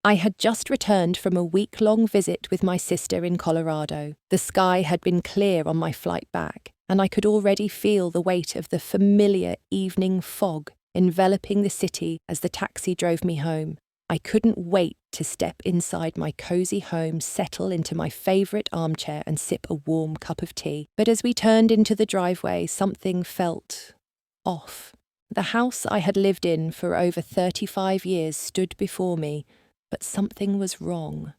I had just returned from a week-long visit with my sister in Colorado. The sky had been clear on my flight back, and I could already feel the weight of the familiar evening fog enveloping the city as the taxi drove me home. I couldn't wait to step inside my cozy home, settle into my favourite armchair and sip a warm cup of tea. But as we turned into the driveway, something felt off. The house I had lived in for over 35 years stood before me, but something was wrong.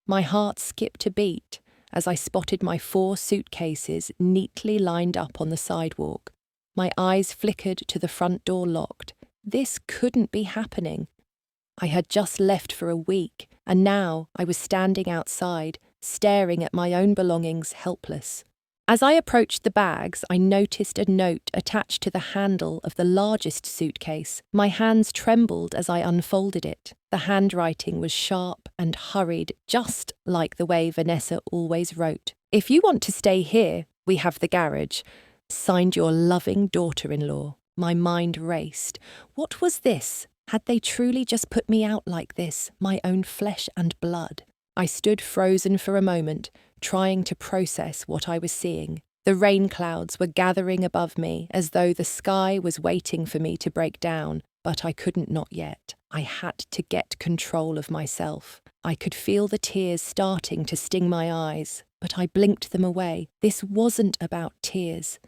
My heart skipped a beat as I spotted my 4 suitcases neatly lined up on the sidewalk. My eyes flickered to the front door locked. This couldn't be happening. I had just left for a week, and now I was standing outside, staring at my own belongings, helpless. As I approached the bags, I noticed a note attached to the handle of the largest suitcase. My hands trembled as I unfolded it. The handwriting was sharp and hurried, just like the way Vanessa always wrote. "If you want to stay here, we have the garage. Signed your loving daughter-in-law." My mind raced. What was this? Had they truly just put me out like this, my own flesh and blood? I stood frozen for a moment, trying to process what I was seeing. The rain clouds were gathering above me as though the sky was waiting for me to break down, but I couldn't, not yet. I had to get control of myself. I could feel the tears starting to sting my eyes, but I blinked them away. This wasn't about tears.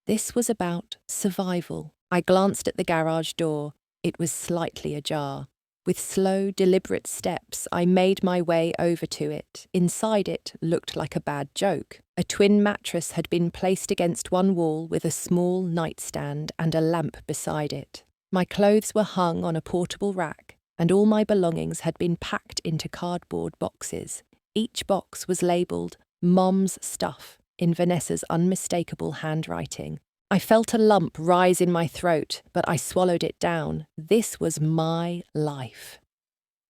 This was about survival. I glanced at the garage door. It was slightly ajar. With slow, deliberate steps, I made my way over to it. Inside it looked like a bad joke. A twin mattress had been placed against one wall with a small nightstand and a lamp beside it. My clothes were hung on a portable rack, and all my belongings had been packed into cardboard boxes. Each box was labelled "Mom's Stuff" in Vanessa's unmistakable handwriting. I felt a lump rise in my throat, but I swallowed it down. This was my life.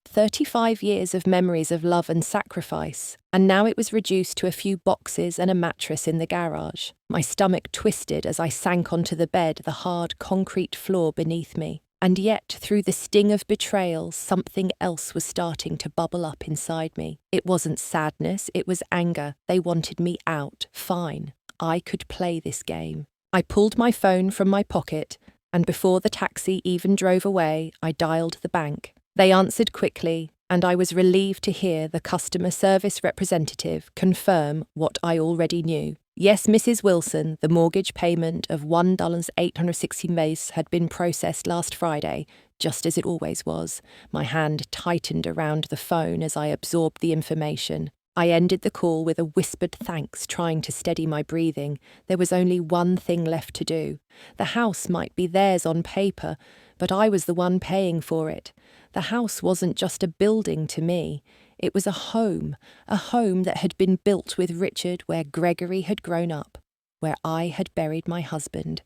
35 years of memories of love and sacrifice, and now it was reduced to a few boxes and a mattress in the garage. My stomach twisted as I sank onto the bed, the hard concrete floor beneath me. And yet, through the sting of betrayal, something else was starting to bubble up inside me. It wasn't sadness, it was anger. They wanted me out. Fine. I could play this game. I pulled my phone from my pocket, and before the taxi even drove away, I dialed the bank. They answered quickly, and I was relieved to hear the customer service representative confirm what I already knew. Yes, Mrs. Wilson, the mortgage payment of $1,860 had been processed last Friday, just as it always was. My hand tightened around the phone as I absorbed the information. I ended the call with a whispered thanks, trying to steady my breathing. There was only one thing left to do. The house might be theirs on paper, but I was the one paying for it. The house wasn't just a building to me. It was a home that had been built with Richard, where Gregory had grown up, where I had buried my husband,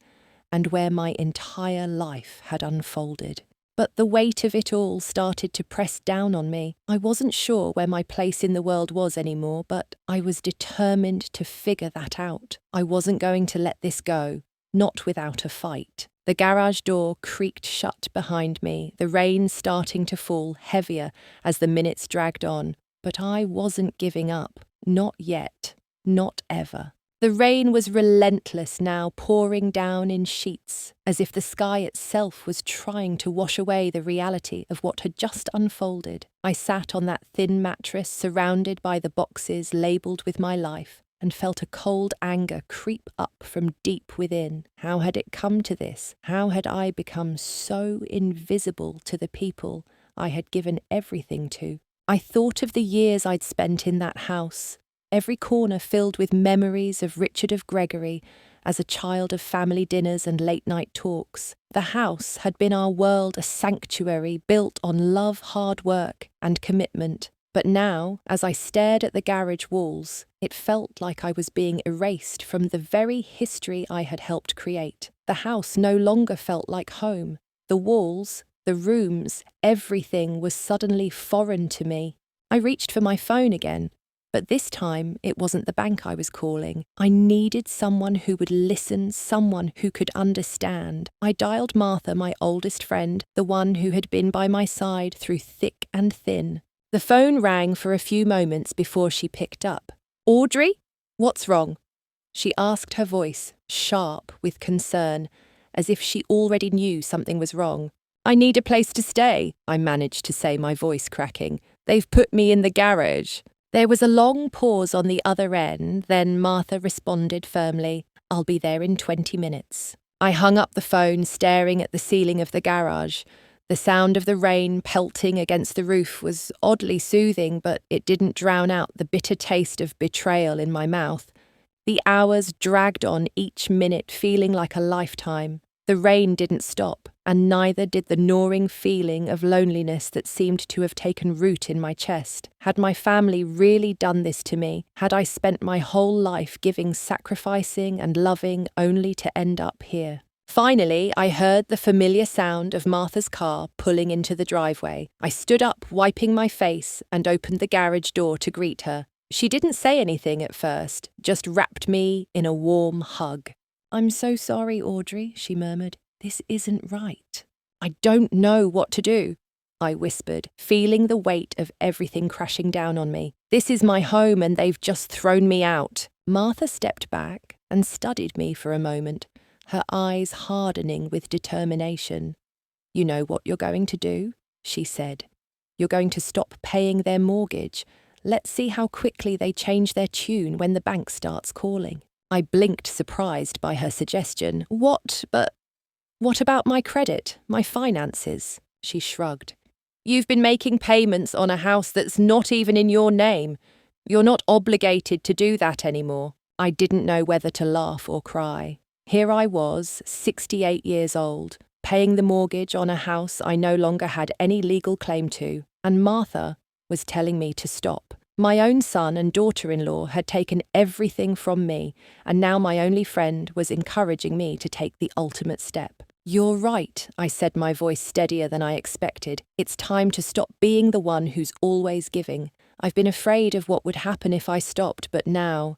and where my entire life had unfolded. But the weight of it all started to press down on me. I wasn't sure where my place in the world was anymore, but I was determined to figure that out. I wasn't going to let this go, not without a fight. The garage door creaked shut behind me, the rain starting to fall heavier as the minutes dragged on. But I wasn't giving up. Not yet. Not ever. The rain was relentless now, pouring down in sheets, as if the sky itself was trying to wash away the reality of what had just unfolded. I sat on that thin mattress, surrounded by the boxes labelled with my life, and felt a cold anger creep up from deep within. How had it come to this? How had I become so invisible to the people I had given everything to? I thought of the years I'd spent in that house, every corner filled with memories of Richard of Gregory as a child of family dinners and late-night talks. The house had been our world, a sanctuary built on love, hard work, and commitment. But now, as I stared at the garage walls, it felt like I was being erased from the very history I had helped create. The house no longer felt like home. The walls, the rooms, everything was suddenly foreign to me. I reached for my phone again. But this time, it wasn't the bank I was calling. I needed someone who would listen, someone who could understand. I dialed Martha, my oldest friend, the one who had been by my side through thick and thin. The phone rang for a few moments before she picked up. "Audrey? What's wrong?" She asked, her voice sharp with concern, as if she already knew something was wrong. "I need a place to stay," I managed to say, my voice cracking. "They've put me in the garage." There was a long pause on the other end, then Martha responded firmly, "I'll be there in 20 minutes. I hung up the phone, staring at the ceiling of the garage. The sound of the rain pelting against the roof was oddly soothing, but it didn't drown out the bitter taste of betrayal in my mouth. The hours dragged on, each minute feeling like a lifetime. The rain didn't stop, and neither did the gnawing feeling of loneliness that seemed to have taken root in my chest. Had my family really done this to me? Had I spent my whole life giving, sacrificing, and loving only to end up here? Finally, I heard the familiar sound of Martha's car pulling into the driveway. I stood up, wiping my face, and opened the garage door to greet her. She didn't say anything at first, just wrapped me in a warm hug. "I'm so sorry, Audrey," she murmured. "This isn't right." "I don't know what to do," I whispered, feeling the weight of everything crashing down on me. "This is my home and they've just thrown me out." Martha stepped back and studied me for a moment, her eyes hardening with determination. "You know what you're going to do?" she said. "You're going to stop paying their mortgage. Let's see how quickly they change their tune when the bank starts calling." I blinked, surprised by her suggestion. But what about my credit, my finances?" She shrugged. "You've been making payments on a house that's not even in your name. You're not obligated to do that anymore." I didn't know whether to laugh or cry. Here I was, 68 years old, paying the mortgage on a house I no longer had any legal claim to, and Martha was telling me to stop. My own son and daughter-in-law had taken everything from me, and now my only friend was encouraging me to take the ultimate step. "You're right," I said, my voice steadier than I expected. "It's time to stop being the one who's always giving. I've been afraid of what would happen if I stopped, but now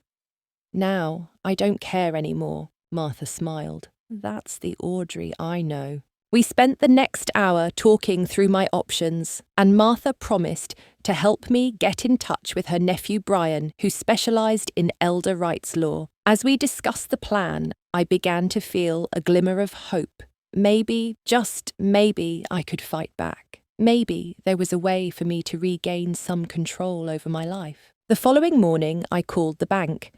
I don't care anymore." Martha smiled. That's the Audrey I know. We spent the next hour talking through my options, and Martha promised to help me get in touch with her nephew Brian, who specialised in elder rights law. As we discussed the plan, I began to feel a glimmer of hope. Maybe, just maybe, I could fight back. Maybe there was a way for me to regain some control over my life. The following morning, I called the bank.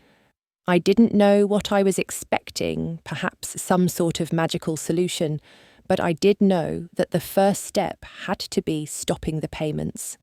I didn't know what I was expecting, perhaps some sort of magical solution, but I did know that the first step had to be stopping the payments.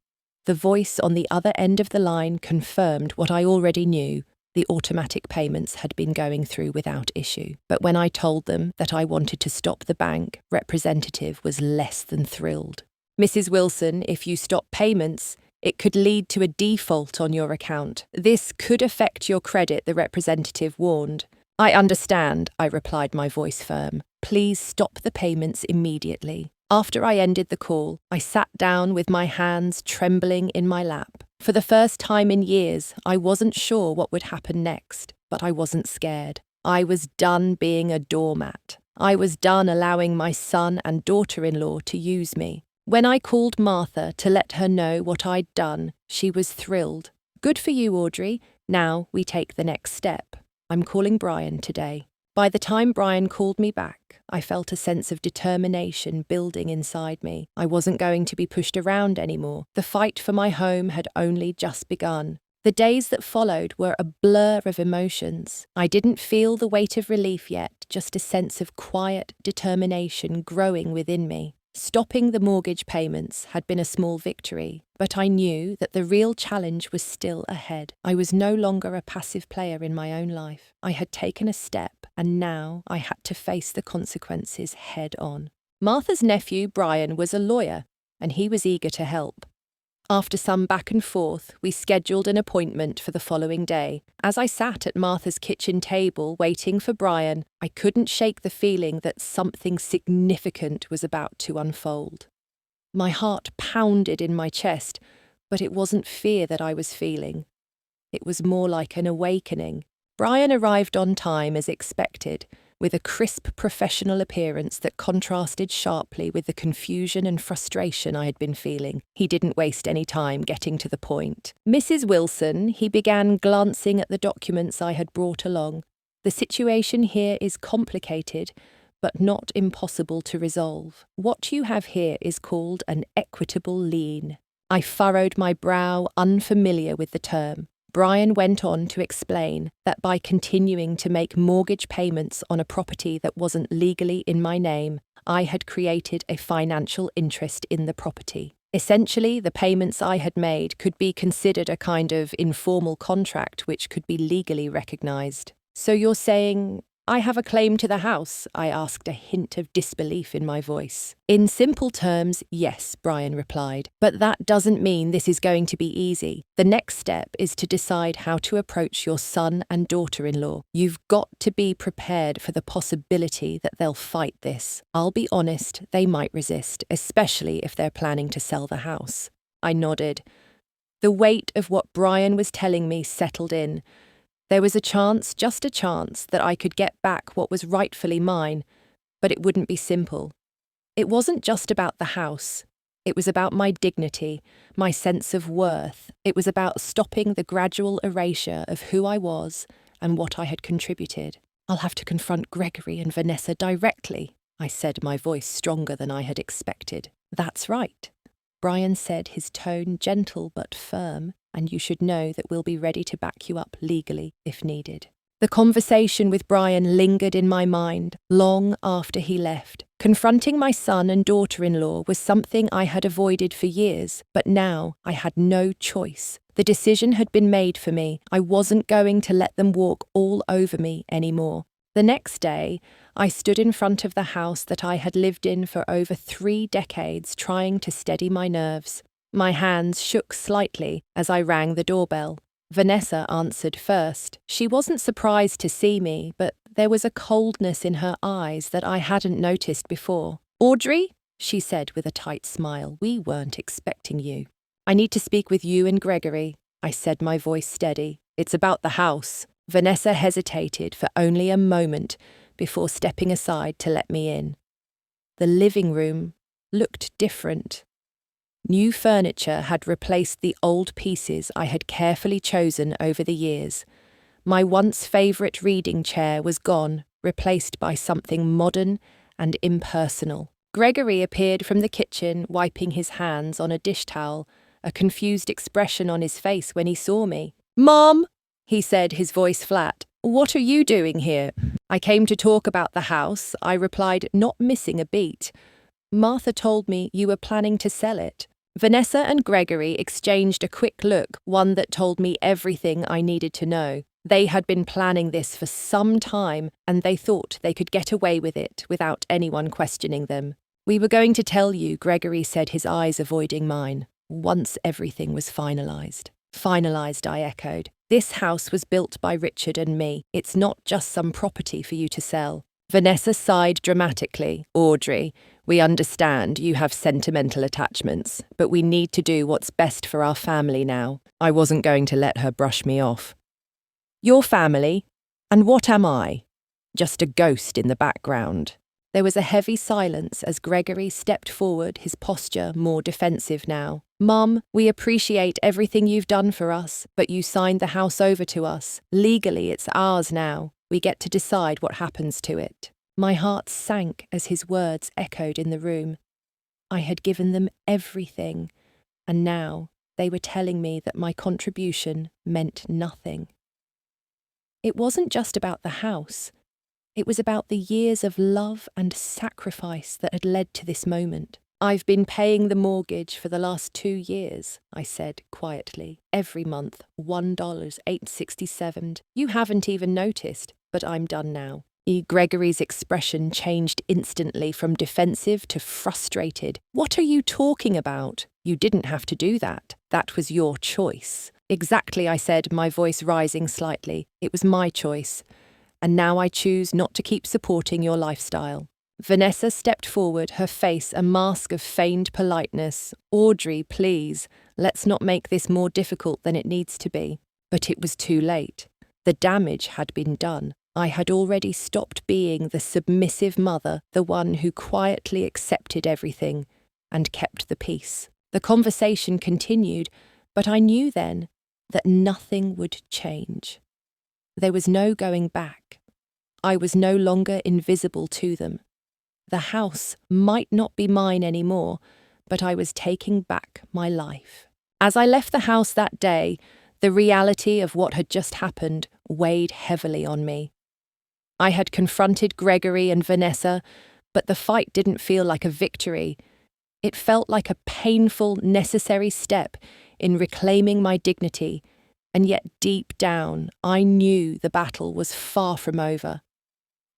The voice on the other end of the line confirmed what I already knew. The automatic payments had been going through without issue. But when I told them that I wanted to stop the bank, representative was less than thrilled. "Mrs. Wilson, if you stop payments, it could lead to a default on your account. This could affect your credit," the representative warned. "I understand," I replied, my voice firm. "Please stop the payments immediately." After I ended the call, I sat down with my hands trembling in my lap. For the first time in years, I wasn't sure what would happen next, but I wasn't scared. I was done being a doormat. I was done allowing my son and daughter-in-law to use me. When I called Martha to let her know what I'd done, she was thrilled. "Good for you, Audrey. Now we take the next step. I'm calling Brian today." By the time Brian called me back, I felt a sense of determination building inside me. I wasn't going to be pushed around anymore. The fight for my home had only just begun. The days that followed were a blur of emotions. I didn't feel the weight of relief yet, just a sense of quiet determination growing within me. Stopping the mortgage payments had been a small victory, but I knew that the real challenge was still ahead. I was no longer a passive player in my own life. I had taken a step, and now I had to face the consequences head on. Martha's nephew, Brian, was a lawyer, and he was eager to help. After some back and forth, we scheduled an appointment for the following day. As I sat at Martha's kitchen table waiting for Brian, I couldn't shake the feeling that something significant was about to unfold. My heart pounded in my chest, but it wasn't fear that I was feeling. It was more like an awakening. Brian arrived on time as expected, with a crisp professional appearance that contrasted sharply with the confusion and frustration I had been feeling. He didn't waste any time getting to the point. "Mrs. Wilson," he began, glancing at the documents I had brought along. "The situation here is complicated, but not impossible to resolve. What you have here is called an equitable lien." I furrowed my brow, unfamiliar with the term. Brian went on to explain that by continuing to make mortgage payments on a property that wasn't legally in my name, I had created a financial interest in the property. Essentially, the payments I had made could be considered a kind of informal contract which could be legally recognised. "So you're saying I have a claim to the house?" I asked, a hint of disbelief in my voice. "In simple terms, yes," Brian replied, "but that doesn't mean this is going to be easy. The next step is to decide how to approach your son and daughter-in-law. You've got to be prepared for the possibility that they'll fight this. I'll be honest, they might resist, especially if they're planning to sell the house." I nodded. The weight of what Brian was telling me settled in. There was a chance, just a chance, that I could get back what was rightfully mine, but it wouldn't be simple. It wasn't just about the house. It was about my dignity, my sense of worth. It was about stopping the gradual erasure of who I was and what I had contributed. "I'll have to confront Gregory and Vanessa directly," I said, my voice stronger than I had expected. "That's right," Brian said, his tone gentle but firm. "And you should know that we'll be ready to back you up legally if needed." The conversation with Brian lingered in my mind long after he left. Confronting my son and daughter-in-law was something I had avoided for years, but now I had no choice. The decision had been made for me. I wasn't going to let them walk all over me anymore. The next day, I stood in front of the house that I had lived in for over 3 decades, trying to steady my nerves. My hands shook slightly as I rang the doorbell. Vanessa answered first. She wasn't surprised to see me, but there was a coldness in her eyes that I hadn't noticed before. "Audrey?" she said with a tight smile. "We weren't expecting you." "I need to speak with you and Gregory," I said, my voice steady. "It's about the house." Vanessa hesitated for only a moment before stepping aside to let me in. The living room looked different. New furniture had replaced the old pieces I had carefully chosen over the years. My once favourite reading chair was gone, replaced by something modern and impersonal. Gregory appeared from the kitchen, wiping his hands on a dish towel, a confused expression on his face when he saw me. "Mom," he said, his voice flat, "what are you doing here?" "I came to talk about the house," I replied, not missing a beat. "Martha told me you were planning to sell it." Vanessa and Gregory exchanged a quick look, one that told me everything I needed to know. They had been planning this for some time, and they thought they could get away with it without anyone questioning them. "We were going to tell you," Gregory said, his eyes avoiding mine, "once everything was finalised." "Finalised," I echoed. "This house was built by Richard and me. It's not just some property for you to sell." Vanessa sighed dramatically. "Audrey, we understand you have sentimental attachments, but we need to do what's best for our family now." I wasn't going to let her brush me off. "Your family? And what am I?" "Just a ghost in the background." There was a heavy silence as Gregory stepped forward, his posture more defensive now. "Mum, we appreciate everything you've done for us, but you signed the house over to us. Legally, it's ours now. We get to decide what happens to it." My heart sank as his words echoed in the room. I had given them everything, and now they were telling me that my contribution meant nothing. It wasn't just about the house. It was about the years of love and sacrifice that had led to this moment. "I've been paying the mortgage for the last 2 years," I said quietly. "Every month, $1.867. You haven't even noticed, but I'm done now." Gregory's expression changed instantly from defensive to frustrated. "What are you talking about? You didn't have to do that. That was your choice." "Exactly," I said, my voice rising slightly. "It was my choice. And now I choose not to keep supporting your lifestyle." Vanessa stepped forward, her face a mask of feigned politeness. "Audrey, please, let's not make this more difficult than it needs to be." But it was too late. The damage had been done. I had already stopped being the submissive mother, the one who quietly accepted everything and kept the peace. The conversation continued, but I knew then that nothing would change. There was no going back. I was no longer invisible to them. The house might not be mine anymore, but I was taking back my life. As I left the house that day, the reality of what had just happened weighed heavily on me. I had confronted Gregory and Vanessa, but the fight didn't feel like a victory. It felt like a painful, necessary step in reclaiming my dignity, and yet deep down, I knew the battle was far from over.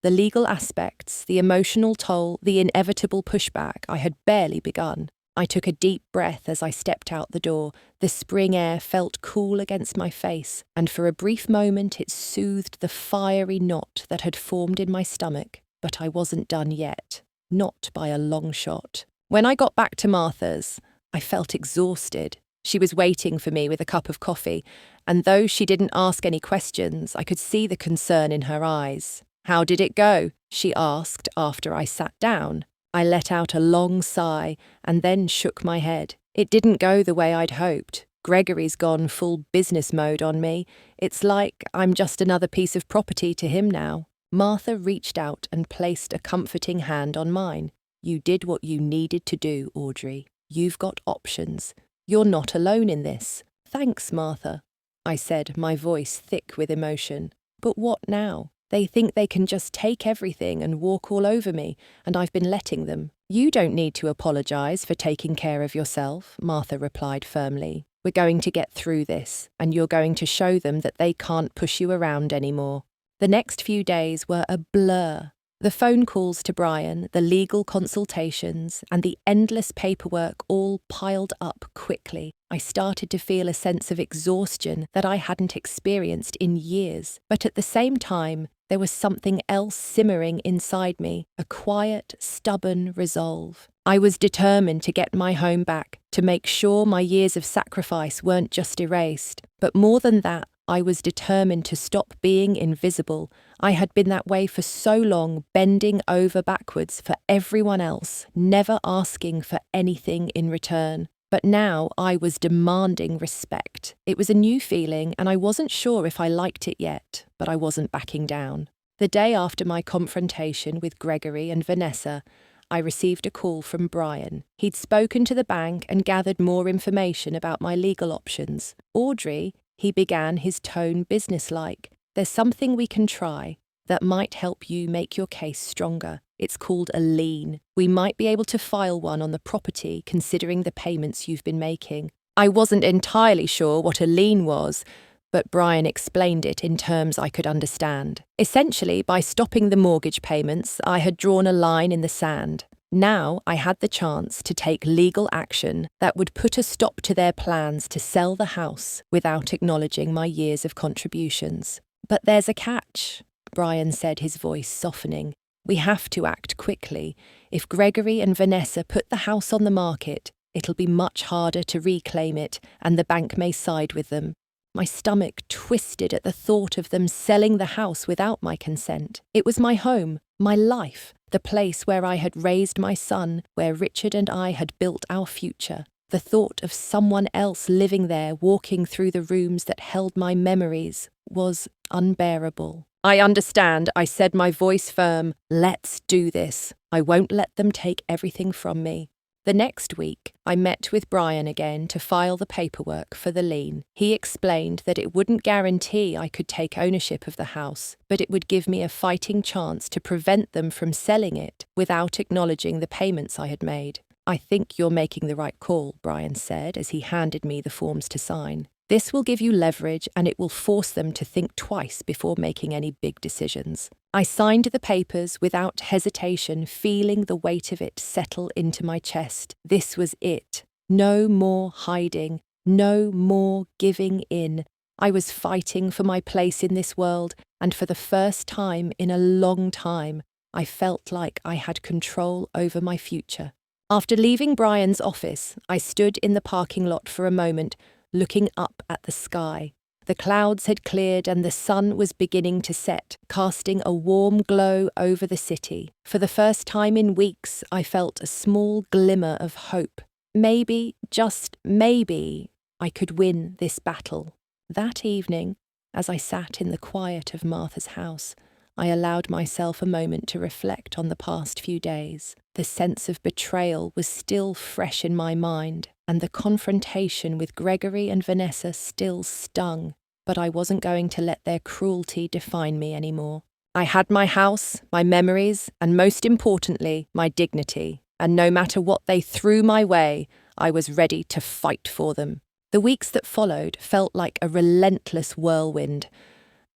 The legal aspects, the emotional toll, the inevitable pushback, I had barely begun. I took a deep breath as I stepped out the door. The spring air felt cool against my face, and for a brief moment it soothed the fiery knot that had formed in my stomach. But I wasn't done yet. Not by a long shot. When I got back to Martha's, I felt exhausted. She was waiting for me with a cup of coffee, and though she didn't ask any questions, I could see the concern in her eyes. "How did it go?" she asked after I sat down. I let out a long sigh and then shook my head. It didn't go the way I'd hoped. Gregory's gone full business mode on me. It's like I'm just another piece of property to him now. Martha reached out and placed a comforting hand on mine. "You did what you needed to do, Audrey. You've got options. You're not alone in this." "Thanks, Martha," I said, my voice thick with emotion. "But what now? They think they can just take everything and walk all over me, and I've been letting them." "You don't need to apologise for taking care of yourself," Martha replied firmly. "We're going to get through this, and you're going to show them that they can't push you around anymore." The next few days were a blur. The phone calls to Brian, the legal consultations, and the endless paperwork all piled up quickly. I started to feel a sense of exhaustion that I hadn't experienced in years. But at the same time, there was something else simmering inside me, a quiet, stubborn resolve. I was determined to get my home back, to make sure my years of sacrifice weren't just erased. But more than that, I was determined to stop being invisible. I had been that way for so long, bending over backwards for everyone else, never asking for anything in return. But now I was demanding respect. It was a new feeling, and I wasn't sure if I liked it yet, but I wasn't backing down. The day after my confrontation with Gregory and Vanessa, I received a call from Brian. He'd spoken to the bank and gathered more information about my legal options. "Audrey," he began, his tone businesslike, "there's something we can try that might help you make your case stronger. It's called a lien. We might be able to file one on the property considering the payments you've been making." I wasn't entirely sure what a lien was, but Brian explained it in terms I could understand. Essentially, by stopping the mortgage payments, I had drawn a line in the sand. Now I had the chance to take legal action that would put a stop to their plans to sell the house without acknowledging my years of contributions. "But there's a catch," Brian said, his voice softening. "We have to act quickly. If Gregory and Vanessa put the house on the market, it'll be much harder to reclaim it, and the bank may side with them." My stomach twisted at the thought of them selling the house without my consent. It was my home, my life, the place where I had raised my son, where Richard and I had built our future. The thought of someone else living there, walking through the rooms that held my memories, was unbearable. "I understand," I said, my voice firm. "Let's do this. I won't let them take everything from me." The next week, I met with Brian again to file the paperwork for the lien. He explained that it wouldn't guarantee I could take ownership of the house, but it would give me a fighting chance to prevent them from selling it without acknowledging the payments I had made. "I think you're making the right call," Brian said as he handed me the forms to sign. "This will give you leverage, and it will force them to think twice before making any big decisions." I signed the papers without hesitation, feeling the weight of it settle into my chest. This was it. No more hiding, no more giving in. I was fighting for my place in this world, and for the first time in a long time, I felt like I had control over my future. After leaving Brian's office, I stood in the parking lot for a moment, looking up at the sky. The clouds had cleared and the sun was beginning to set, casting a warm glow over the city. For the first time in weeks, I felt a small glimmer of hope. Maybe, just maybe, I could win this battle. That evening, as I sat in the quiet of Martha's house, I allowed myself a moment to reflect on the past few days. The sense of betrayal was still fresh in my mind, and the confrontation with Gregory and Vanessa still stung, but I wasn't going to let their cruelty define me anymore. I had my house, my memories, and most importantly, my dignity, and no matter what they threw my way, I was ready to fight for them. The weeks that followed felt like a relentless whirlwind.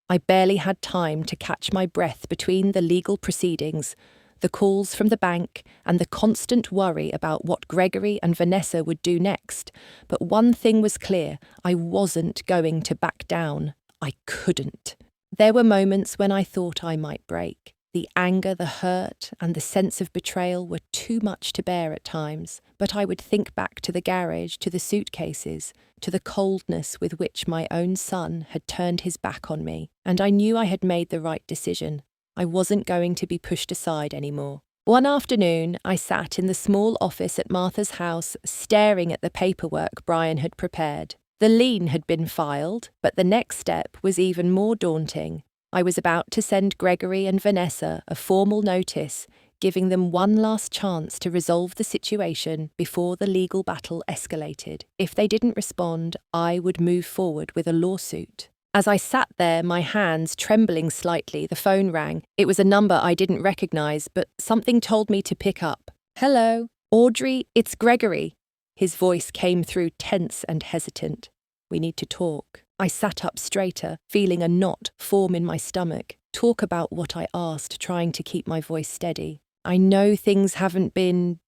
I barely had time to catch my breath between the legal proceedings, the calls from the bank, and the constant worry about what Gregory and Vanessa would do next. But one thing was clear, I wasn't going to back down. I couldn't. There were moments when I thought I might break. The anger, the hurt, and the sense of betrayal were too much to bear at times, but I would think back to the garage, to the suitcases, to the coldness with which my own son had turned his back on me, and I knew I had made the right decision. I wasn't going to be pushed aside anymore. One afternoon, I sat in the small office at Martha's house, staring at the paperwork Brian had prepared. The lien had been filed, but the next step was even more daunting. I was about to send Gregory and Vanessa a formal notice, giving them one last chance to resolve the situation before the legal battle escalated. If they didn't respond, I would move forward with a lawsuit. As I sat there, my hands trembling slightly, the phone rang. It was a number I didn't recognize, but something told me to pick up. "Hello, Audrey, it's Gregory." His voice came through tense and hesitant. "We need to talk." I sat up straighter, feeling a knot form in my stomach. Talk about what I asked, trying to keep my voice steady. "I know things haven't been,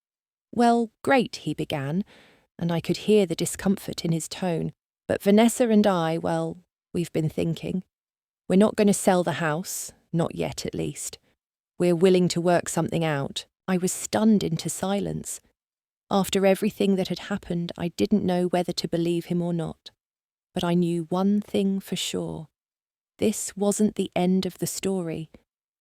well, great," he began, and I could hear the discomfort in his tone. "But Vanessa and I, well, we've been thinking. We're not going to sell the house, not yet at least. We're willing to work something out." I was stunned into silence. After everything that had happened, I didn't know whether to believe him or not. But I knew one thing for sure. This wasn't the end of the story,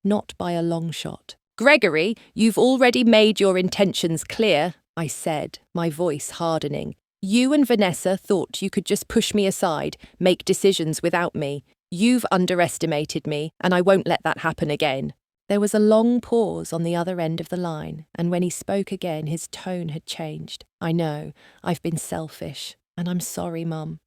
not by a long shot. "Gregory, you've already made your intentions clear," I said, my voice hardening. "You and Vanessa thought you could just push me aside, make decisions without me. You've underestimated me, and I won't let that happen again." There was a long pause on the other end of the line, and when he spoke again, his tone had changed. "I know, I've been selfish, and I'm sorry, Mum.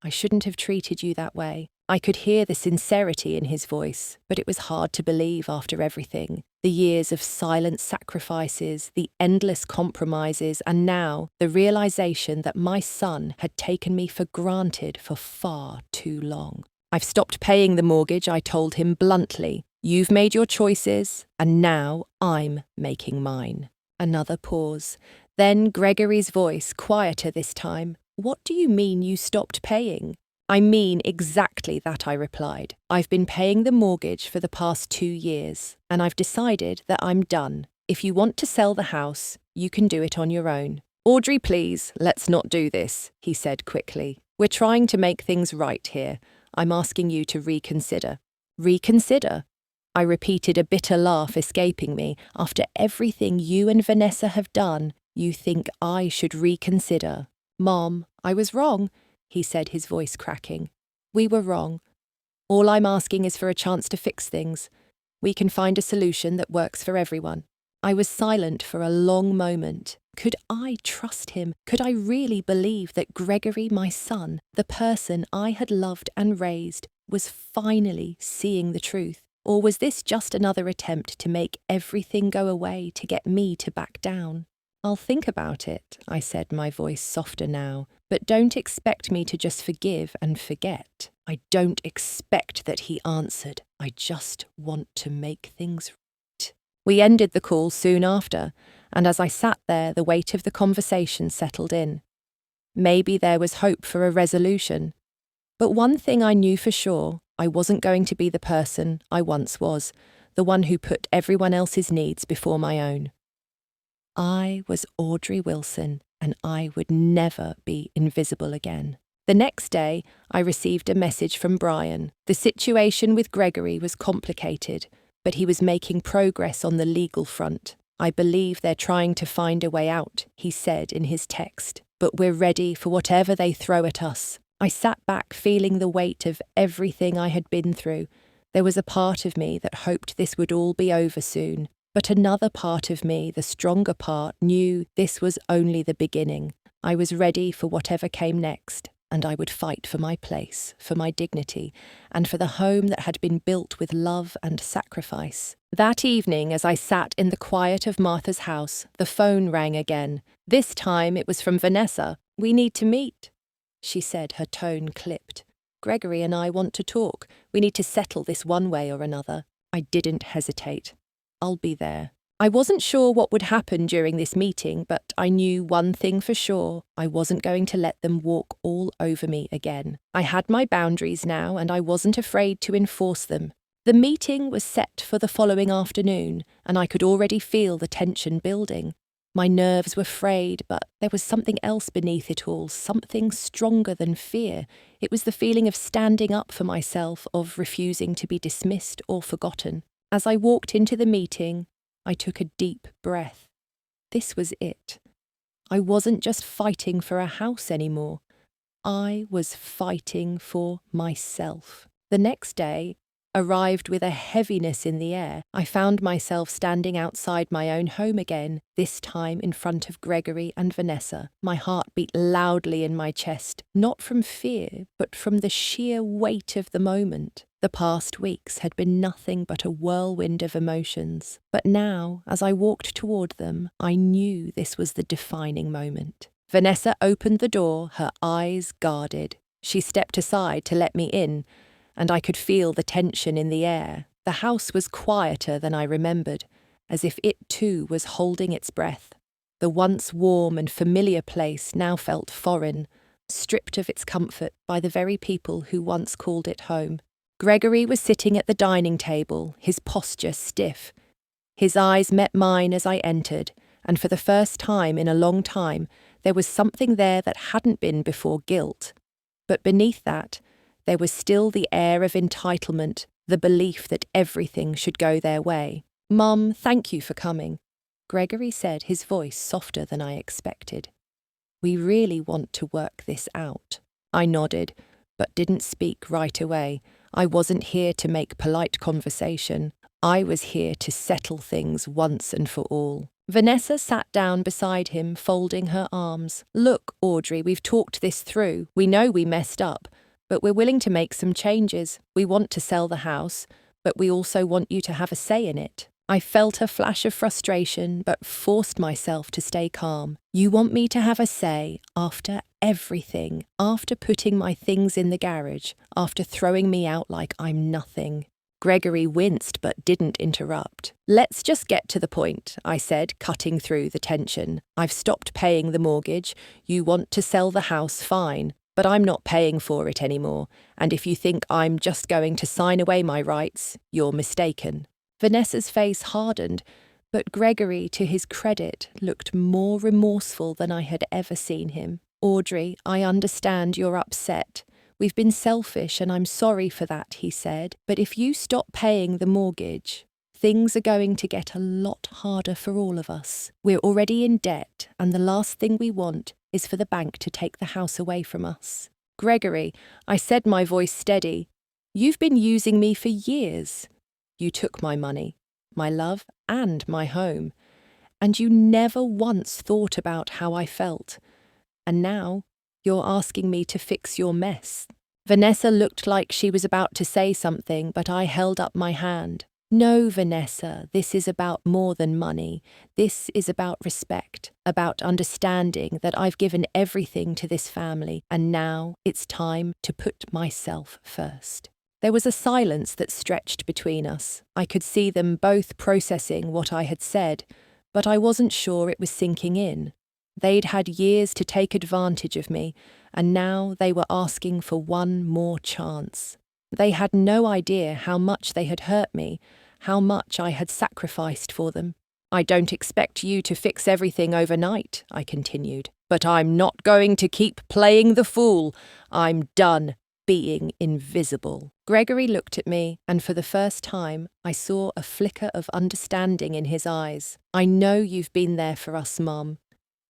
I shouldn't have treated you that way." I could hear the sincerity in his voice, but it was hard to believe after everything. The years of silent sacrifices, the endless compromises, and now the realization that my son had taken me for granted for far too long. "I've stopped paying the mortgage," I told him bluntly. "You've made your choices, and now I'm making mine." Another pause. Then Gregory's voice, quieter this time. "What do you mean you stopped paying?" "I mean exactly that," I replied. "I've been paying the mortgage for the past 2 years, and I've decided that I'm done. If you want to sell the house, you can do it on your own." "Audrey, please, let's not do this," he said quickly. "We're trying to make things right here. I'm asking you to reconsider." "Reconsider?" I repeated, a bitter laugh escaping me. "After everything you and Vanessa have done, you think I should reconsider?" "Mom, I was wrong," he said, his voice cracking. "We were wrong. All I'm asking is for a chance to fix things. We can find a solution that works for everyone." I was silent for a long moment. Could I trust him? Could I really believe that Gregory, my son, the person I had loved and raised, was finally seeing the truth? Or was this just another attempt to make everything go away to get me to back down? "I'll think about it," I said, my voice softer now. "But don't expect me to just forgive and forget." "I don't expect that," he answered. "I just want to make things right." We ended the call soon after, and as I sat there, the weight of the conversation settled in. Maybe there was hope for a resolution. But one thing I knew for sure, I wasn't going to be the person I once was, the one who put everyone else's needs before my own. I was Audrey Wilson, and I would never be invisible again. The next day, I received a message from Brian. The situation with Gregory was complicated, but he was making progress on the legal front. I believe they're trying to find a way out, he said in his text, but we're ready for whatever they throw at us. I sat back feeling the weight of everything I had been through. There was a part of me that hoped this would all be over soon, but another part of me, the stronger part, knew this was only the beginning. I was ready for whatever came next, and I would fight for my place, for my dignity, and for the home that had been built with love and sacrifice. That evening, as I sat in the quiet of Martha's house, the phone rang again. This time it was from Vanessa. "We need to meet," she said, her tone clipped. "Gregory and I want to talk. We need to settle this one way or another." I didn't hesitate. "I'll be there." I wasn't sure what would happen during this meeting, but I knew one thing for sure. I wasn't going to let them walk all over me again. I had my boundaries now, and I wasn't afraid to enforce them. The meeting was set for the following afternoon, and I could already feel the tension building. My nerves were frayed, but there was something else beneath it all, something stronger than fear. It was the feeling of standing up for myself, of refusing to be dismissed or forgotten. As I walked into the meeting, I took a deep breath. This was it. I wasn't just fighting for a house anymore. I was fighting for myself. The next day arrived with a heaviness in the air. I found myself standing outside my own home again, this time in front of Gregory and Vanessa. My heart beat loudly in my chest, not from fear, but from the sheer weight of the moment. The past weeks had been nothing but a whirlwind of emotions, but now, as I walked toward them, I knew this was the defining moment. Vanessa opened the door, her eyes guarded. She stepped aside to let me in, and I could feel the tension in the air. The house was quieter than I remembered, as if it too was holding its breath. The once warm and familiar place now felt foreign, stripped of its comfort by the very people who once called it home. Gregory was sitting at the dining table, his posture stiff. His eyes met mine as I entered, and for the first time in a long time, there was something there that hadn't been before guilt. But beneath that, there was still the air of entitlement, the belief that everything should go their way. "Mum, thank you for coming," Gregory said, his voice softer than I expected. "We really want to work this out." I nodded, but didn't speak right away. I wasn't here to make polite conversation. I was here to settle things once and for all. Vanessa sat down beside him, folding her arms. "Look, Audrey, we've talked this through. We know we messed up, but we're willing to make some changes. We want to sell the house, but we also want you to have a say in it." I felt a flash of frustration, but forced myself to stay calm. "You want me to have a say after everything, after putting my things in the garage, after throwing me out like I'm nothing." Gregory winced but didn't interrupt. "Let's just get to the point," I said, cutting through the tension. "I've stopped paying the mortgage. You want to sell the house, fine. But I'm not paying for it anymore, and if you think I'm just going to sign away my rights, you're mistaken." Vanessa's face hardened, but Gregory, to his credit, looked more remorseful than I had ever seen him. "Audrey, I understand you're upset. We've been selfish and I'm sorry for that," he said. "But if you stop paying the mortgage, things are going to get a lot harder for all of us. We're already in debt, and the last thing we want is for the bank to take the house away from us." "Gregory," I said, my voice steady, "you've been using me for years. You took my money, my love, and my home, and you never once thought about how I felt. And now you're asking me to fix your mess." Vanessa looked like she was about to say something, but I held up my hand. "No, Vanessa, this is about more than money. This is about respect, about understanding that I've given everything to this family, and now it's time to put myself first." There was a silence that stretched between us. I could see them both processing what I had said, but I wasn't sure it was sinking in. They'd had years to take advantage of me, and now they were asking for one more chance. They had no idea how much they had hurt me, how much I had sacrificed for them. "I don't expect you to fix everything overnight," I continued. "But I'm not going to keep playing the fool. I'm done being invisible. Gregory looked at me, and for the first time, I saw a flicker of understanding in his eyes. I know you've been there for us, Mum,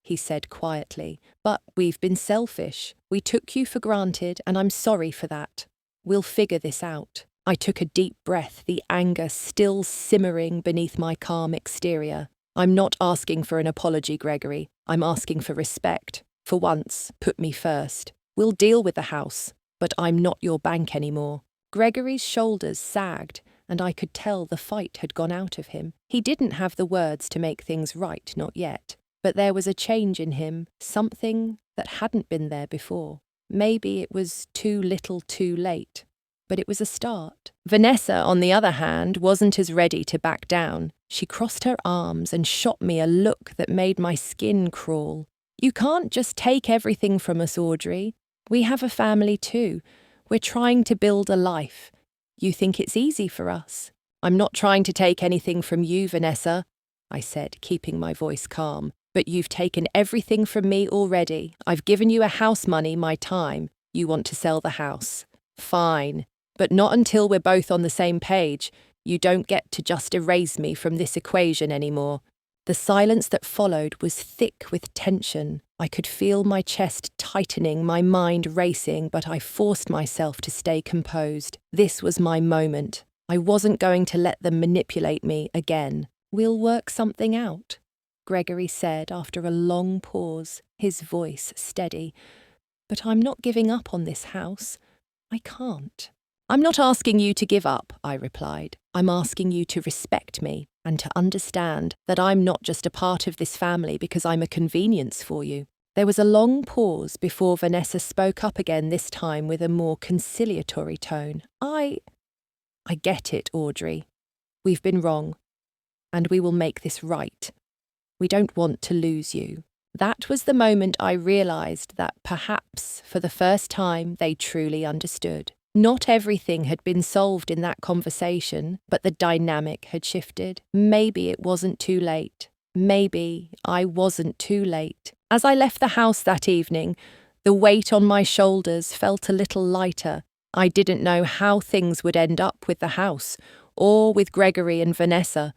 he said quietly, but we've been selfish. We took you for granted, and I'm sorry for that. We'll figure this out. I took a deep breath, the anger still simmering beneath my calm exterior. I'm not asking for an apology, Gregory. I'm asking for respect. For once, put me first. We'll deal with the house, but I'm not your bank anymore. Gregory's shoulders sagged, and I could tell the fight had gone out of him. He didn't have the words to make things right, not yet. But there was a change in him, something that hadn't been there before. Maybe it was too little too late. But it was a start. Vanessa, on the other hand, wasn't as ready to back down. She crossed her arms and shot me a look that made my skin crawl. You can't just take everything from us, Audrey. We have a family too. We're trying to build a life. You think it's easy for us? I'm not trying to take anything from you, Vanessa, I said, keeping my voice calm. But you've taken everything from me already. I've given you a house money, my time. You want to sell the house. Fine. But not until we're both on the same page. You don't get to just erase me from this equation anymore. The silence that followed was thick with tension. I could feel my chest tightening, my mind racing, but I forced myself to stay composed. This was my moment. I wasn't going to let them manipulate me again. We'll work something out, Gregory said after a long pause, his voice steady. But I'm not giving up on this house. I can't. I'm not asking you to give up, I replied. I'm asking you to respect me and to understand that I'm not just a part of this family because I'm a convenience for you. There was a long pause before Vanessa spoke up again, this time with a more conciliatory tone. I get it, Audrey. We've been wrong, and we will make this right. We don't want to lose you. That was the moment I realised that perhaps, for the first time, they truly understood. Not everything had been solved in that conversation, but the dynamic had shifted. Maybe it wasn't too late. Maybe I wasn't too late. As I left the house that evening, the weight on my shoulders felt a little lighter. I didn't know how things would end up with the house, or with Gregory and Vanessa,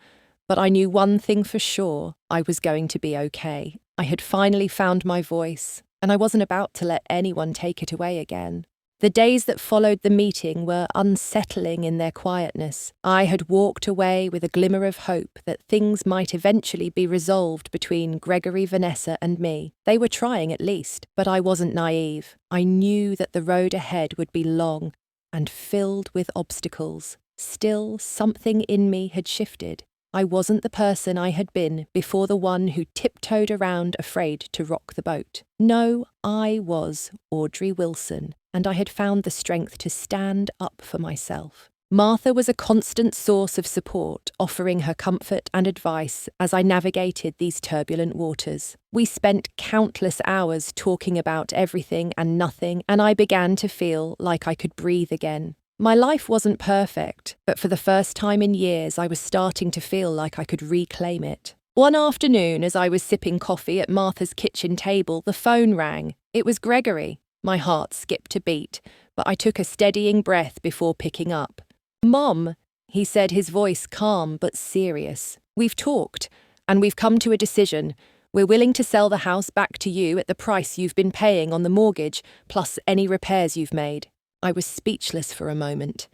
but I knew one thing for sure: I was going to be okay. I had finally found my voice, and I wasn't about to let anyone take it away again. The days that followed the meeting were unsettling in their quietness. I had walked away with a glimmer of hope that things might eventually be resolved between Gregory, Vanessa, and me. They were trying at least, but I wasn't naive. I knew that the road ahead would be long and filled with obstacles. Still, something in me had shifted. I wasn't the person I had been before, the one who tiptoed around afraid to rock the boat. No, I was Audrey Wilson, and I had found the strength to stand up for myself. Martha was a constant source of support, offering her comfort and advice as I navigated these turbulent waters. We spent countless hours talking about everything and nothing, and I began to feel like I could breathe again. My life wasn't perfect, but for the first time in years I was starting to feel like I could reclaim it. One afternoon, as I was sipping coffee at Martha's kitchen table, the phone rang. It was Gregory. My heart skipped a beat, but I took a steadying breath before picking up. "Mom," he said, his voice calm but serious. "We've talked, and we've come to a decision. We're willing to sell the house back to you at the price you've been paying on the mortgage, plus any repairs you've made." I was speechless for a moment.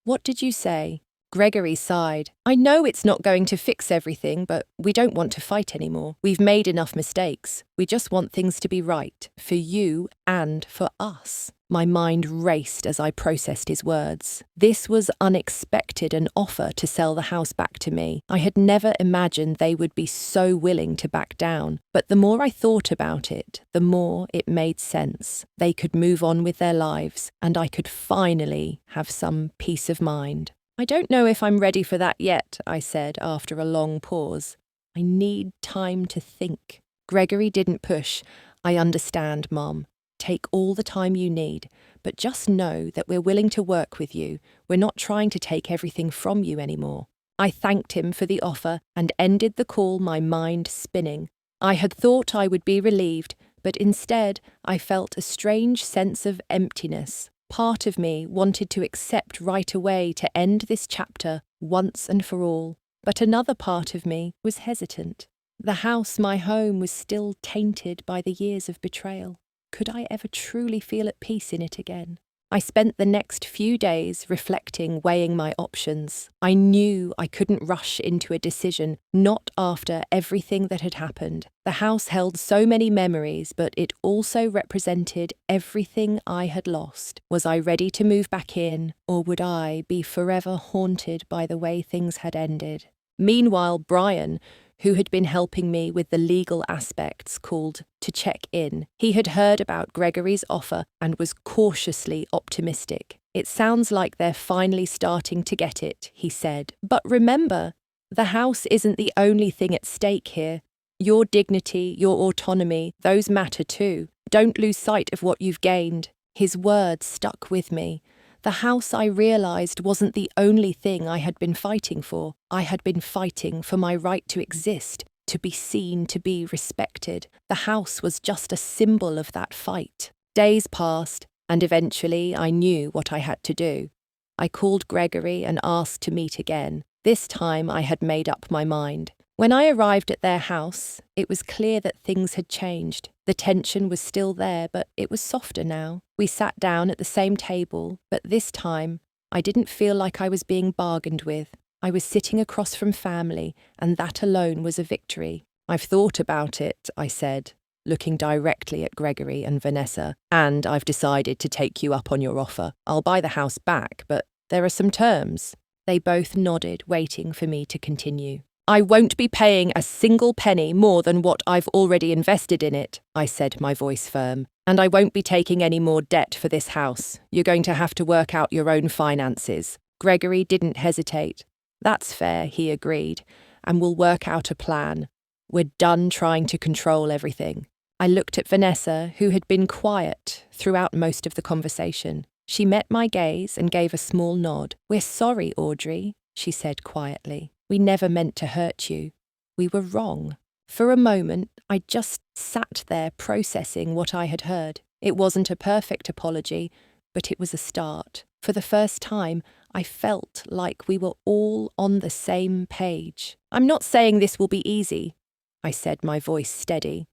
"What did you say?" Gregory sighed. "I know it's not going to fix everything, but we don't want to fight anymore. We've made enough mistakes. We just want things to be right, for you and for us." My mind raced as I processed his words. This was unexpected, an offer to sell the house back to me. I had never imagined they would be so willing to back down. But the more I thought about it, the more it made sense. They could move on with their lives, and I could finally have some peace of mind. "I don't know if I'm ready for that yet," I said after a long pause. "I need time to think." Gregory didn't push. "I understand, Mom. Take all the time you need, but just know that we're willing to work with you. We're not trying to take everything from you anymore." I thanked him for the offer and ended the call, my mind spinning. I had thought I would be relieved, but instead I felt a strange sense of emptiness. Part of me wanted to accept right away to end this chapter once and for all, but another part of me was hesitant. The house, my home, was still tainted by the years of betrayal. Could I ever truly feel at peace in it again? I spent the next few days reflecting, weighing my options. I knew I couldn't rush into a decision, not after everything that had happened. The house held so many memories, but it also represented everything I had lost. Was I ready to move back in, or would I be forever haunted by the way things had ended? Meanwhile, Brian, who had been helping me with the legal aspects, called to check in. He had heard about Gregory's offer and was cautiously optimistic. "It sounds like they're finally starting to get it," he said. "But remember, the house isn't the only thing at stake here. Your dignity, your autonomy, those matter too. Don't lose sight of what you've gained." His words stuck with me. The house, I realised, wasn't the only thing I had been fighting for. I had been fighting for my right to exist, to be seen, to be respected. The house was just a symbol of that fight. Days passed, and eventually I knew what I had to do. I called Gregory and asked to meet again. This time I had made up my mind. When I arrived at their house, it was clear that things had changed. The tension was still there, but it was softer now. We sat down at the same table, but this time I didn't feel like I was being bargained with. I was sitting across from family, and that alone was a victory. "I've thought about it," I said, looking directly at Gregory and Vanessa, "and I've decided to take you up on your offer. I'll buy the house back, but there are some terms." They both nodded, waiting for me to continue. "I won't be paying a single penny more than what I've already invested in it," I said, my voice firm. "And I won't be taking any more debt for this house. You're going to have to work out your own finances." Gregory didn't hesitate. "That's fair," he agreed, "and we'll work out a plan. We're done trying to control everything." I looked at Vanessa, who had been quiet throughout most of the conversation. She met my gaze and gave a small nod. "We're sorry, Audrey," she said quietly. "We never meant to hurt you. We were wrong." For a moment, I just sat there processing what I had heard. It wasn't a perfect apology, but it was a start. For the first time, I felt like we were all on the same page. "I'm not saying this will be easy," I said, my voice steady,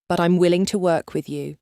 "but I'm willing to work with you.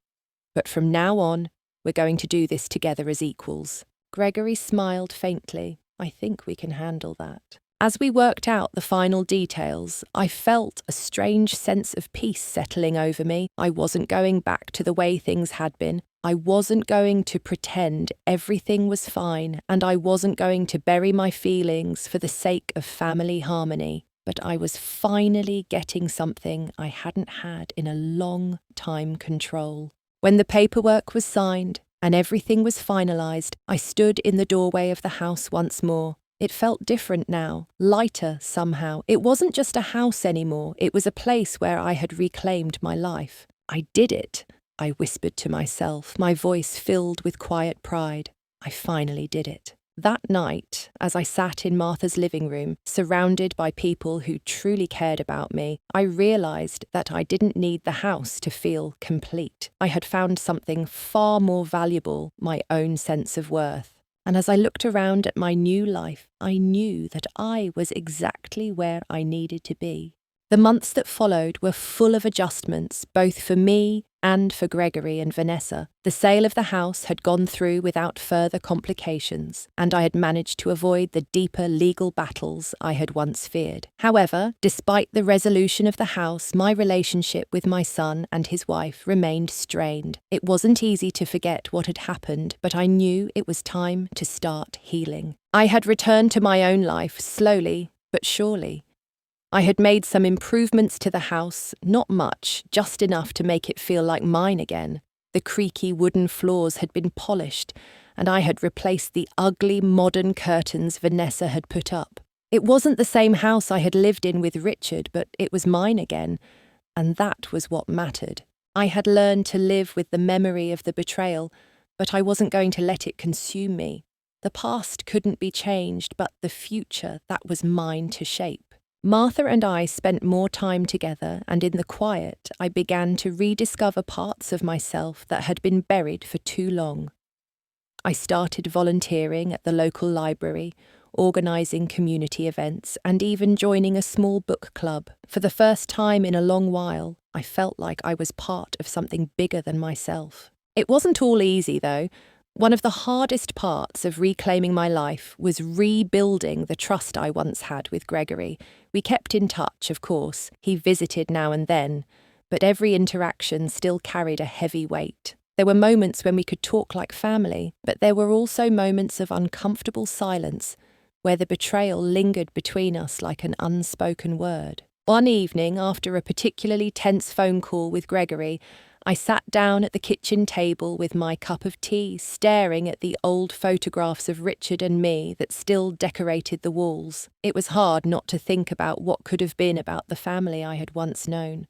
But from now on, we're going to do this together as equals." Gregory smiled faintly. "I think we can handle that." As we worked out the final details, I felt a strange sense of peace settling over me. I wasn't going back to the way things had been. I wasn't going to pretend everything was fine, and I wasn't going to bury my feelings for the sake of family harmony. But I was finally getting something I hadn't had in a long time: control. When the paperwork was signed and everything was finalised, I stood in the doorway of the house once more. It felt different now, lighter somehow. It wasn't just a house anymore, it was a place where I had reclaimed my life. "I did it," I whispered to myself, my voice filled with quiet pride. I finally did it. That night, as I sat in Martha's living room, surrounded by people who truly cared about me, I realised that I didn't need the house to feel complete. I had found something far more valuable: my own sense of worth. And as I looked around at my new life, I knew that I was exactly where I needed to be. The months that followed were full of adjustments, both for me and for Gregory and Vanessa. The sale of the house had gone through without further complications, and I had managed to avoid the deeper legal battles I had once feared. However, despite the resolution of the house, my relationship with my son and his wife remained strained. It wasn't easy to forget what had happened, but I knew it was time to start healing. I had returned to my own life slowly but surely. I had made some improvements to the house, not much, just enough to make it feel like mine again. The creaky wooden floors had been polished, and I had replaced the ugly modern curtains Vanessa had put up. It wasn't the same house I had lived in with Richard, but it was mine again, and that was what mattered. I had learned to live with the memory of the betrayal, but I wasn't going to let it consume me. The past couldn't be changed, but the future, that was mine to shape. Martha and I spent more time together, and in the quiet, I began to rediscover parts of myself that had been buried for too long. I started volunteering at the local library, organising community events, and even joining a small book club. For the first time in a long while, I felt like I was part of something bigger than myself. It wasn't all easy, though. One of the hardest parts of reclaiming my life was rebuilding the trust I once had with Gregory. We kept in touch, of course. He visited now and then, but every interaction still carried a heavy weight. There were moments when we could talk like family, but there were also moments of uncomfortable silence where the betrayal lingered between us like an unspoken word. One evening, after a particularly tense phone call with Gregory, I sat down at the kitchen table with my cup of tea, staring at the old photographs of Richard and me that still decorated the walls. It was hard not to think about what could have been about the family I had once known,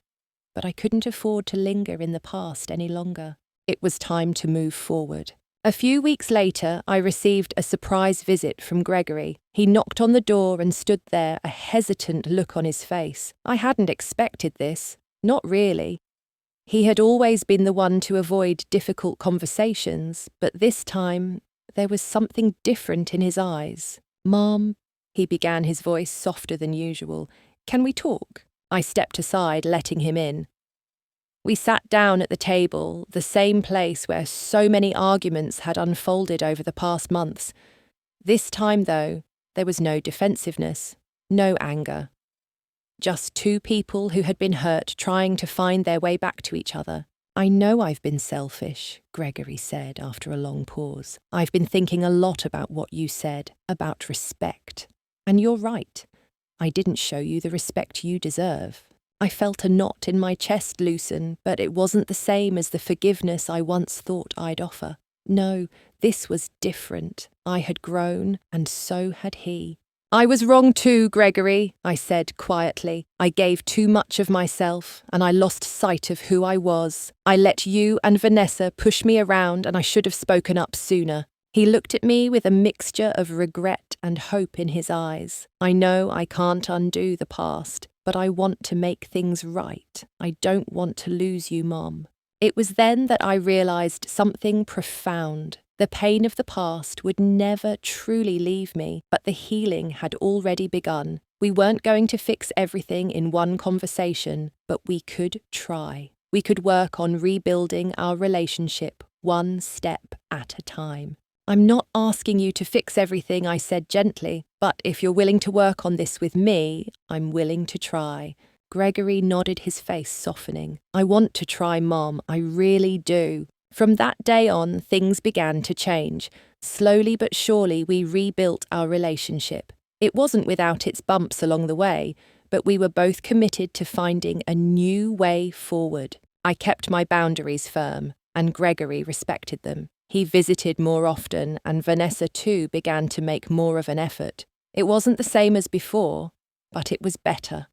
but I couldn't afford to linger in the past any longer. It was time to move forward. A few weeks later, I received a surprise visit from Gregory. He knocked on the door and stood there, a hesitant look on his face. I hadn't expected this. Not really. He had always been the one to avoid difficult conversations, but this time there was something different in his eyes. "Mom," he began, his voice softer than usual, "can we talk?" I stepped aside, letting him in. We sat down at the table, the same place where so many arguments had unfolded over the past months. This time, though, there was no defensiveness, no anger. Just two people who had been hurt trying to find their way back to each other. "I know I've been selfish," Gregory said after a long pause. "I've been thinking a lot about what you said, about respect. And you're right. I didn't show you the respect you deserve." I felt a knot in my chest loosen, but it wasn't the same as the forgiveness I once thought I'd offer. No, this was different. I had grown, and so had he. "I was wrong too, Gregory," I said quietly. "I gave too much of myself, and I lost sight of who I was. I let you and Vanessa push me around, and I should have spoken up sooner." He looked at me with a mixture of regret and hope in his eyes. "I know I can't undo the past, but I want to make things right. I don't want to lose you, Mom." It was then that I realised something profound. The pain of the past would never truly leave me, but the healing had already begun. We weren't going to fix everything in one conversation, but we could try. We could work on rebuilding our relationship one step at a time. "I'm not asking you to fix everything," I said gently, "but if you're willing to work on this with me, I'm willing to try." Gregory nodded, his face softening. "I want to try, Mom, I really do." From that day on, things began to change. Slowly but surely, we rebuilt our relationship. It wasn't without its bumps along the way, but we were both committed to finding a new way forward. I kept my boundaries firm, and Gregory respected them. He visited more often, and Vanessa too began to make more of an effort. It wasn't the same as before, but it was better.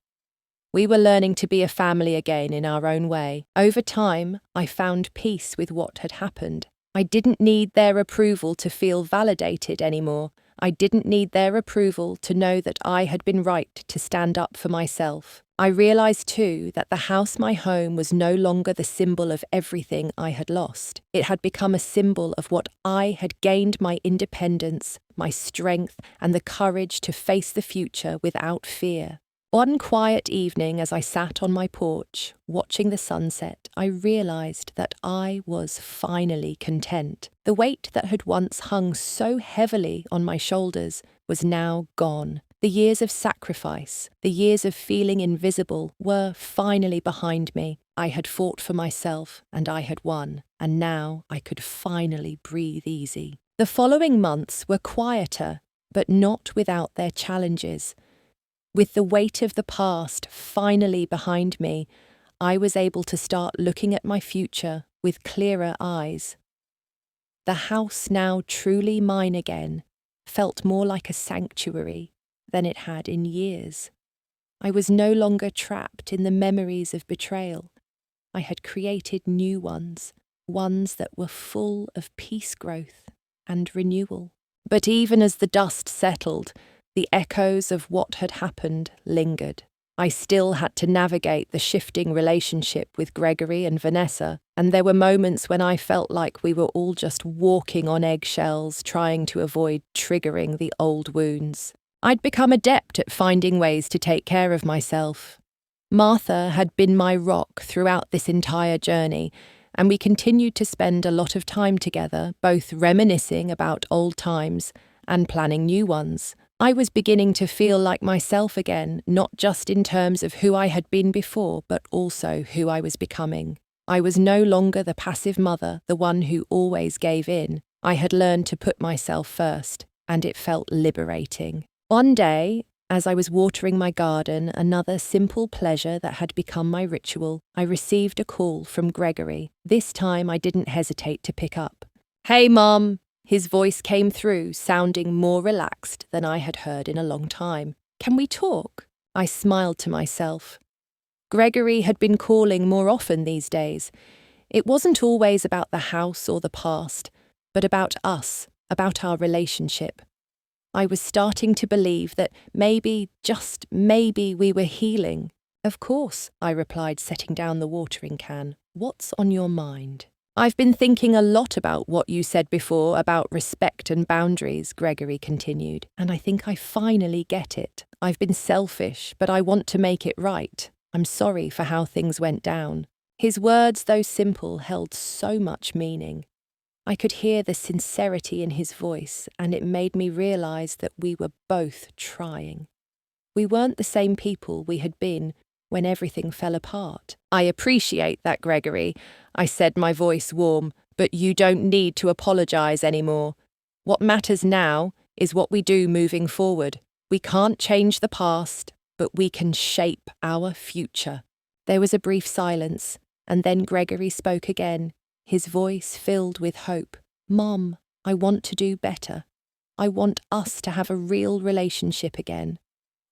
We were learning to be a family again in our own way. Over time, I found peace with what had happened. I didn't need their approval to feel validated anymore. I didn't need their approval to know that I had been right to stand up for myself. I realised too that the house, my home, was no longer the symbol of everything I had lost. It had become a symbol of what I had gained: my independence, my strength, and the courage to face the future without fear. One quiet evening, as I sat on my porch, watching the sunset, I realised that I was finally content. The weight that had once hung so heavily on my shoulders was now gone. The years of sacrifice, the years of feeling invisible, were finally behind me. I had fought for myself, and I had won, and now I could finally breathe easy. The following months were quieter, but not without their challenges. With the weight of the past finally behind me, I was able to start looking at my future with clearer eyes. The house, now truly mine again, felt more like a sanctuary than it had in years. I was no longer trapped in the memories of betrayal. I had created new ones that were full of peace, growth, and renewal. But even as the dust settled, The echoes of what had happened lingered. I still had to navigate the shifting relationship with Gregory and Vanessa, and there were moments when I felt like we were all just walking on eggshells, trying to avoid triggering the old wounds. I'd become adept at finding ways to take care of myself. Martha had been my rock throughout this entire journey, and we continued to spend a lot of time together, both reminiscing about old times and planning new ones. I was beginning to feel like myself again, not just in terms of who I had been before, but also who I was becoming. I was no longer the passive mother, the one who always gave in. I had learned to put myself first, and it felt liberating. One day, as I was watering my garden, another simple pleasure that had become my ritual, I received a call from Gregory. This time I didn't hesitate to pick up. "Hey, Mum!" His voice came through, sounding more relaxed than I had heard in a long time. "Can we talk?" I smiled to myself. Gregory had been calling more often these days. It wasn't always about the house or the past, but about us, about our relationship. I was starting to believe that maybe, just maybe, we were healing. "Of course," I replied, setting down the watering can. "What's on your mind?" "I've been thinking a lot about what you said before about respect and boundaries," Gregory continued, "and I think I finally get it. I've been selfish, but I want to make it right. I'm sorry for how things went down." His words, though simple, held so much meaning. I could hear the sincerity in his voice, and it made me realize that we were both trying. We weren't the same people we had been when everything fell apart. "I appreciate that, Gregory," I said, my voice warm, "but you don't need to apologize anymore. What matters now is what we do moving forward. We can't change the past, but we can shape our future." There was a brief silence, and then Gregory spoke again, his voice filled with hope. "Mom, I want to do better. I want us to have a real relationship again.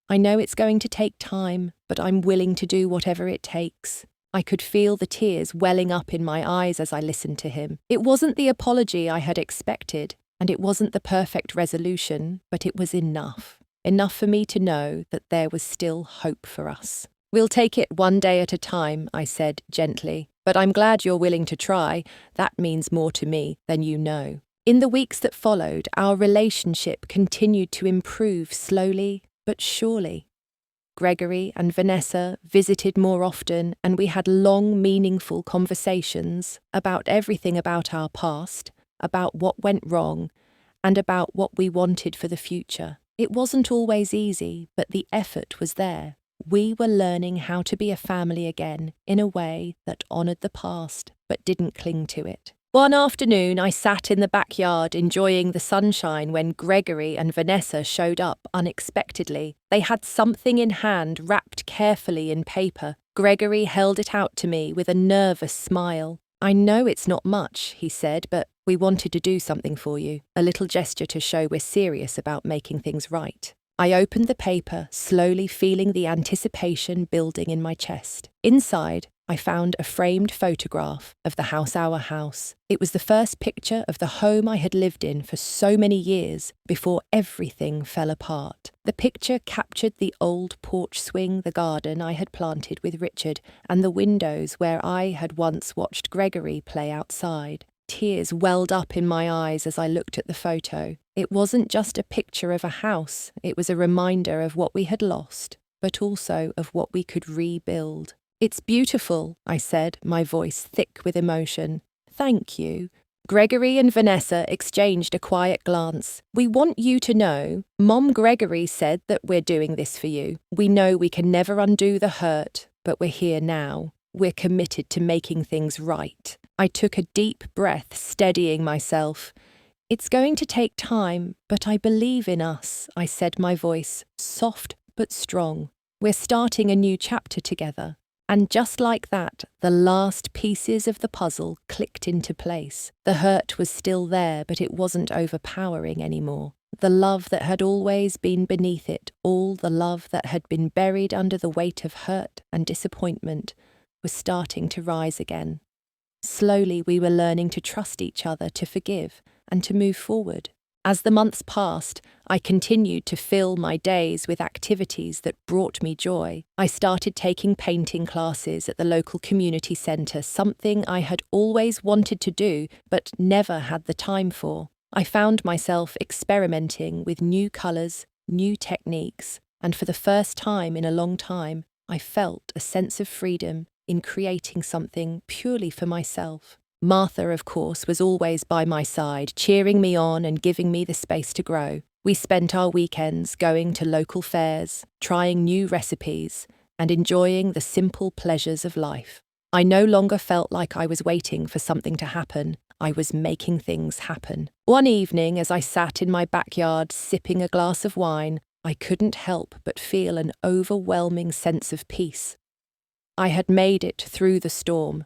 I know it's going to take time, but I'm willing to do whatever it takes." I could feel the tears welling up in my eyes as I listened to him. It wasn't the apology I had expected, and it wasn't the perfect resolution, but it was enough. Enough for me to know that there was still hope for us. "We'll take it one day at a time," I said gently, "but I'm glad you're willing to try. That means more to me than you know." In the weeks that followed, our relationship continued to improve slowly but surely. Gregory and Vanessa visited more often, and we had long, meaningful conversations about everything about our past, about what went wrong, and about what we wanted for the future. It wasn't always easy, but the effort was there. We were learning how to be a family again in a way that honoured the past but didn't cling to it. One afternoon, I sat in the backyard enjoying the sunshine when Gregory and Vanessa showed up unexpectedly. They had something in hand wrapped carefully in paper. Gregory held it out to me with a nervous smile. "I know it's not much," he said, "but we wanted to do something for you." A little gesture to show we're serious about making things right. I opened the paper, slowly feeling the anticipation building in my chest. Inside, I found a framed photograph of the house, our house. It was the first picture of the home I had lived in for so many years before everything fell apart. The picture captured the old porch swing, the garden I had planted with Richard, and the windows where I had once watched Gregory play outside. Tears welled up in my eyes as I looked at the photo. It wasn't just a picture of a house, it was a reminder of what we had lost, but also of what we could rebuild. "It's beautiful," I said, my voice thick with emotion. "Thank you." Gregory and Vanessa exchanged a quiet glance. "We want you to know, Mom Gregory said that we're doing this for you. We know we can never undo the hurt, but we're here now. We're committed to making things right." I took a deep breath, steadying myself. "It's going to take time, but I believe in us," I said, my voice soft but strong. "We're starting a new chapter together." And just like that, the last pieces of the puzzle clicked into place. The hurt was still there, but it wasn't overpowering anymore. The love that had always been beneath it, all the love that had been buried under the weight of hurt and disappointment, was starting to rise again. Slowly we were learning to trust each other, to forgive, and to move forward. As the months passed, I continued to fill my days with activities that brought me joy. I started taking painting classes at the local community centre, something I had always wanted to do but never had the time for. I found myself experimenting with new colours, new techniques, and for the first time in a long time, I felt a sense of freedom in creating something purely for myself. Martha, of course, was always by my side, cheering me on and giving me the space to grow. We spent our weekends going to local fairs, trying new recipes, and enjoying the simple pleasures of life. I no longer felt like I was waiting for something to happen. I was making things happen. One evening, as I sat in my backyard sipping a glass of wine, I couldn't help but feel an overwhelming sense of peace. I had made it through the storm.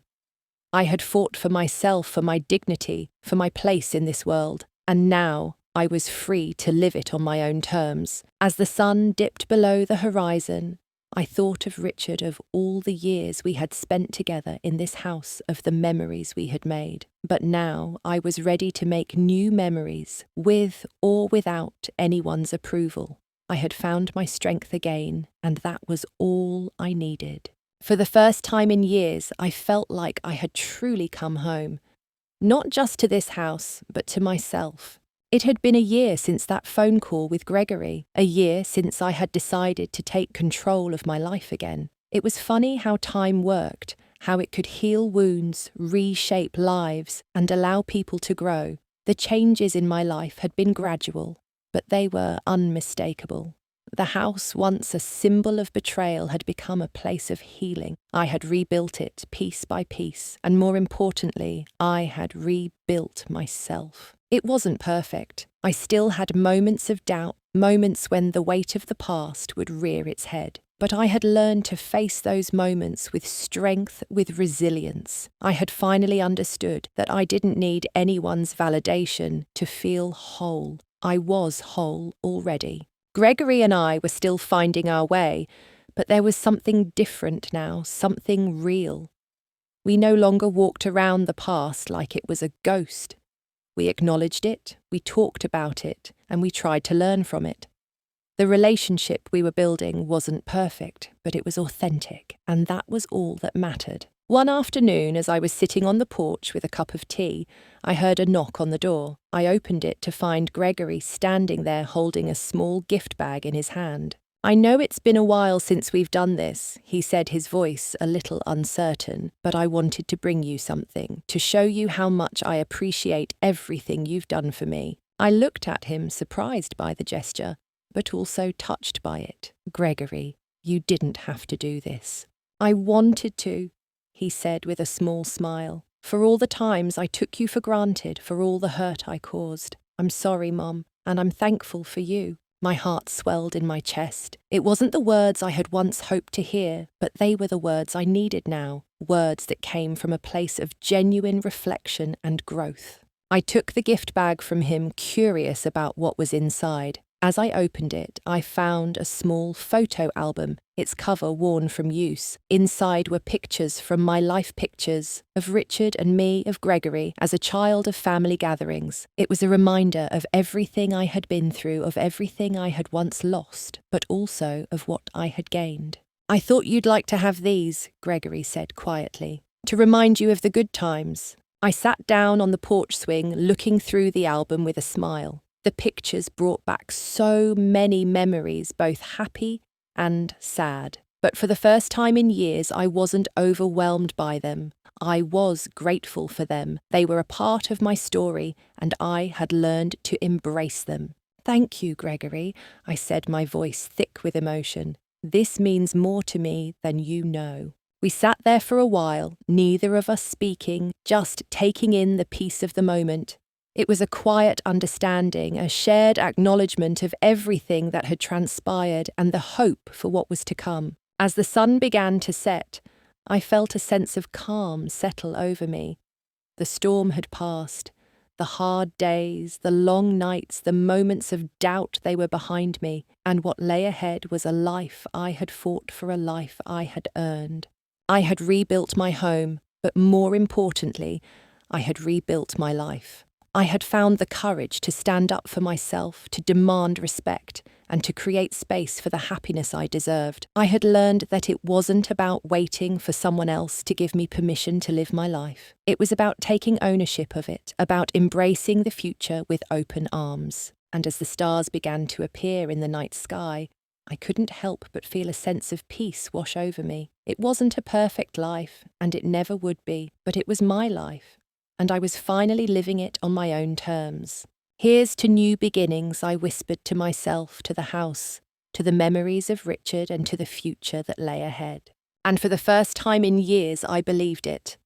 I had fought for myself, for my dignity, for my place in this world, and now I was free to live it on my own terms. As the sun dipped below the horizon, I thought of Richard, of all the years we had spent together in this house, of the memories we had made. But now I was ready to make new memories, with or without anyone's approval. I had found my strength again, and that was all I needed. For the first time in years, I felt like I had truly come home. Not just to this house, but to myself. It had been a year since that phone call with Gregory, a year since I had decided to take control of my life again. It was funny how time worked, how it could heal wounds, reshape lives, and allow people to grow. The changes in my life had been gradual, but they were unmistakable. The house, once a symbol of betrayal, had become a place of healing. I had rebuilt it piece by piece, and more importantly, I had rebuilt myself. It wasn't perfect. I still had moments of doubt, moments when the weight of the past would rear its head. But I had learned to face those moments with strength, with resilience. I had finally understood that I didn't need anyone's validation to feel whole. I was whole already. Gregory and I were still finding our way, but there was something different now, something real. We no longer walked around the past like it was a ghost. We acknowledged it, we talked about it, and we tried to learn from it. The relationship we were building wasn't perfect, but it was authentic, and that was all that mattered. One afternoon, as I was sitting on the porch with a cup of tea, I heard a knock on the door. I opened it to find Gregory standing there holding a small gift bag in his hand. "I know it's been a while since we've done this," he said, his voice a little uncertain, "but I wanted to bring you something, to show you how much I appreciate everything you've done for me." I looked at him, surprised by the gesture, but also touched by it. "Gregory, you didn't have to do this." "I wanted to," he said with a small smile. "For all the times I took you for granted, for all the hurt I caused. I'm sorry, Mum, and I'm thankful for you." My heart swelled in my chest. It wasn't the words I had once hoped to hear, but they were the words I needed now, words that came from a place of genuine reflection and growth. I took the gift bag from him, curious about what was inside. As I opened it, I found a small photo album, its cover worn from use. Inside were pictures from my life pictures, of Richard and me, of Gregory, as a child of family gatherings. It was a reminder of everything I had been through, of everything I had once lost, but also of what I had gained. "I thought you'd like to have these," Gregory said quietly, "to remind you of the good times." I sat down on the porch swing, looking through the album with a smile. The pictures brought back so many memories, both happy and sad. But for the first time in years, I wasn't overwhelmed by them. I was grateful for them. They were a part of my story, and I had learned to embrace them. "Thank you, Gregory," I said, my voice thick with emotion. "This means more to me than you know." We sat there for a while, neither of us speaking, just taking in the peace of the moment. It was a quiet understanding, a shared acknowledgement of everything that had transpired and the hope for what was to come. As the sun began to set, I felt a sense of calm settle over me. The storm had passed. The hard days, the long nights, the moments of doubt, they were behind me, and what lay ahead was a life I had fought for, a life I had earned. I had rebuilt my home, but more importantly, I had rebuilt my life. I had found the courage to stand up for myself, to demand respect, and to create space for the happiness I deserved. I had learned that it wasn't about waiting for someone else to give me permission to live my life. It was about taking ownership of it, about embracing the future with open arms. And as the stars began to appear in the night sky, I couldn't help but feel a sense of peace wash over me. It wasn't a perfect life, and it never would be, but it was my life, and I was finally living it on my own terms. Here's to new beginnings, I whispered to myself, to the house, to the memories of Richard, and to the future that lay ahead. And for the first time in years, I believed it.